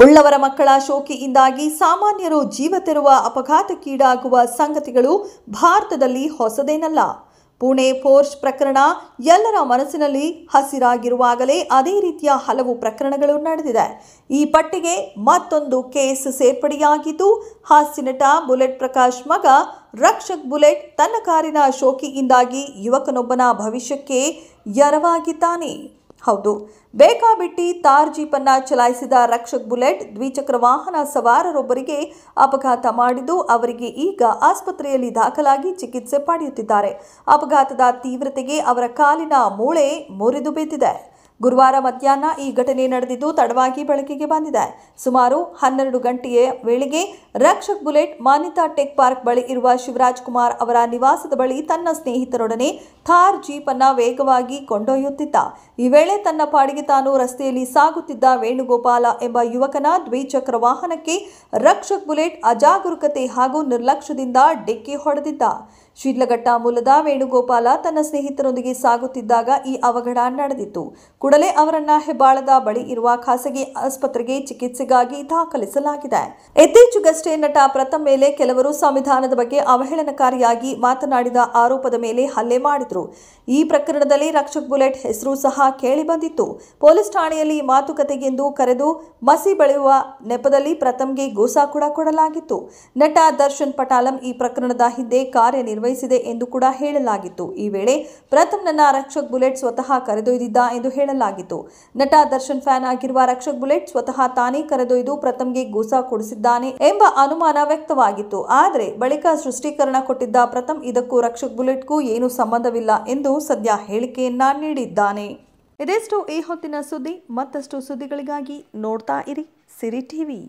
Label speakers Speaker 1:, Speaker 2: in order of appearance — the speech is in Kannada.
Speaker 1: ಉಳ್ಳವರ ಮಕ್ಕಳ ಶೋಕಿಯಿಂದಾಗಿ ಸಾಮಾನ್ಯರು ಜೀವ ತೆರುವ ಅಪಘಾತಕ್ಕೀಡಾಗುವ ಸಂಗತಿಗಳು ಭಾರತದಲ್ಲಿ ಹೊಸದೇನಲ್ಲ. ಪುಣೆ ಪೋರ್ಷ್ ಪ್ರಕರಣ ಎಲ್ಲರ ಮನಸ್ಸಿನಲ್ಲಿ ಹಸಿರಾಗಿರುವಾಗಲೇ ಅದೇ ರೀತಿಯ ಹಲವು ಪ್ರಕರಣಗಳು ನಡೆದಿದೆ. ಈ ಪಟ್ಟಿಗೆ ಮತ್ತೊಂದು ಕೇಸ್ ಸೇರ್ಪಡೆಯಾಗಿದ್ದು, ಹಾಸ್ಯ ನಟ ಬುಲೆಟ್ ಪ್ರಕಾಶ್ ಮಗ ರಕ್ಷಕ್ ಬುಲೆಟ್ ತನ್ನ ಕಾರಿನ ಶೋಕಿಯಿಂದಾಗಿ ಯುವಕನೊಬ್ಬನ ಭವಿಷ್ಯಕ್ಕೆ ಎರವಾಗಿದ್ದಾನೆ. ಹೌದು, ಬೇಕಾಬಿಟ್ಟಿ ತಾರ್ ಜೀಪನ್ನ ಚಲಾಯಿಸಿದ ರಕ್ಷಕ್ ಬುಲೆಟ್ ದ್ವಿಚಕ್ರ ವಾಹನ ಸವಾರರೊಬ್ಬರಿಗೆ ಅಪಘಾತ ಮಾಡಿದ್ದು, ಅವರಿಗೆ ಈಗ ಆಸ್ಪತ್ರೆಯಲ್ಲಿ ದಾಖಲಾಗಿ ಚಿಕಿತ್ಸೆ ಪಡೆಯುತ್ತಿದ್ದಾರೆ. ಅಪಘಾತದ ತೀವ್ರತೆಗೆ ಅವರ ಕಾಲಿನ ಮೂಳೆ ಮುರಿದು ಬಿದ್ದಿದೆ. ಗುರುವಾರ ಮಧ್ಯಾಹ್ನ ಈ ಘಟನೆ ನಡೆದಿದ್ದು ತಡವಾಗಿ ಬೆಳಕಿಗೆ ಬಂದಿದೆ. ಸುಮಾರು 12 ಗಂಟೆಯ ವೇಳೆಗೆ ರಕ್ಷಕ್ ಬುಲೆಟ್ ಮಾನ್ಯತಾ ಟೆಕ್ ಪಾರ್ಕ್ ಬಳಿ ಇರುವ ಶಿವರಾಜ್ ಕುಮಾರ್ ಅವರ ನಿವಾಸದ ಬಳಿ ತನ್ನ ಸ್ನೇಹಿತರೊಡನೆ ಥಾರ್ ಜೀಪ್ ಅನ್ನ ವೇಗವಾಗಿ ಕೊಂಡೊಯ್ಯುತ್ತಿದ್ದ. ಈ ವೇಳೆ ತನ್ನ ಪಾಡಿಗೆ ತಾನು ರಸ್ತೆಯಲ್ಲಿ ಸಾಗುತ್ತಿದ್ದ ವೇಣುಗೋಪಾಲ ಎಂಬ ಯುವಕನ ದ್ವಿಚಕ್ರ ವಾಹನಕ್ಕೆ ರಕ್ಷಕ್ ಬುಲೆಟ್ ಅಜಾಗರೂಕತೆ ಹಾಗೂ ನಿರ್ಲಕ್ಷ್ಯದಿಂದ ಡಿಕ್ಕಿ ಹೊಡೆದಿದ್ದ. ಶಿಡ್ಲಘಟ್ಟ ಮೂಲದ ವೇಣುಗೋಪಾಲ ತನ್ನ ಸ್ನೇಹಿತರೊಂದಿಗೆ ಸಾಗುತ್ತಿದ್ದಾಗ ಈ ಅವಘಡ ನಡೆದಿತ್ತು. ಕೂಡಲೇ ಅವರನ್ನ ಹೆಬ್ಬಾಳದ ಬಳಿ ಇರುವ ಖಾಸಗಿ ಆಸ್ಪತ್ರೆಗೆ ಚಿಕಿತ್ಸೆಗಾಗಿ ದಾಖಲಿಸಲಾಗಿದೆ. ಇತ್ತೀಚೆಗಷ್ಟೇ ನಟ ಪ್ರಥಮ್ ಮೇಲೆ ಕೆಲವರು ಸಂವಿಧಾನದ ಬಗ್ಗೆ ಅವಹೇಳನಕಾರಿಯಾಗಿ ಮಾತನಾಡಿದ ಆರೋಪದ ಮೇಲೆ ಹಲ್ಲೆ ಮಾಡಿದ್ರು. ಈ ಪ್ರಕರಣದಲ್ಲಿ ರಕ್ಷಕ್ ಬುಲೆಟ್ ಹೆಸರು ಸಹ ಕೇಳಿ ಬಂದಿತ್ತು. ಪೊಲೀಸ್ ಠಾಣೆಯಲ್ಲಿ ಮಾತುಕತೆಗೆಂದು ಕರೆದು ಮಸಿ ಬೆಳೆಯುವ ನೆಪದಲ್ಲಿ ಪ್ರಥಮ್ಗೆ ಗೋಸಾ ಕೂಡ ಕೊಡಲಾಗಿತ್ತು. ನಟ ದರ್ಶನ್ ಪಟಾಲಂ ಈ ಪ್ರಕರಣದ ಹಿಂದೆ ಕಾರ್ಯನಿರ್ವಹಿಸಿದೆ ಎಂದು ಕೂಡ ಹೇಳಲಾಗಿತ್ತು. ಈ ವೇಳೆ ಪ್ರಥಮ್ನನ್ನ ರಕ್ಷಕ್ ಬುಲೆಟ್ ಸ್ವತಃ ಕರೆದೊಯ್ದಿದ್ದ ಎಂದು ಹೇಳಲಾಗಿತ್ತು. ನಟ ದರ್ಶನ್ ಫ್ಯಾನ್ ಆಗಿರುವ ರಕ್ಷಕ್ ಬುಲೆಟ್ ಸ್ವತಃ ತಾನೇ ಕರೆದೊಯ್ದು ಪ್ರಥಮ್ಗೆ ಗೋಸಾ ಕೊಡಿಸಿದ್ದಾನೆ ಎಂಬ ಅನುಮಾನ ವ್ಯಕ್ತವಾಗಿತ್ತು. ಆದರೆ ಬಳಿಕ ಸ್ಪಷ್ಟೀಕರಣ ಕೊಟ್ಟಿದ್ದ ಪ್ರಥಮ್ ಇದಕ್ಕೂ ರಕ್ಷಕ್ ಬುಲೆಟ್ಗೂ ಏನೂ ಸಂಬಂಧವಿಲ್ಲ ಎಂದು ಸದ್ಯ ಹೇಳಿಕೆಯನ್ನ ನೀಡಿದ್ದಾನೆ. ಇದೆಷ್ಟು ಈ ಹೊತ್ತಿನ ಸುದ್ದಿ. ಮತ್ತಷ್ಟು ಸುದ್ದಿಗಳಿಗಾಗಿ ನೋಡ್ತಾ ಇರಿ ಸಿರಿ ಟಿವಿ.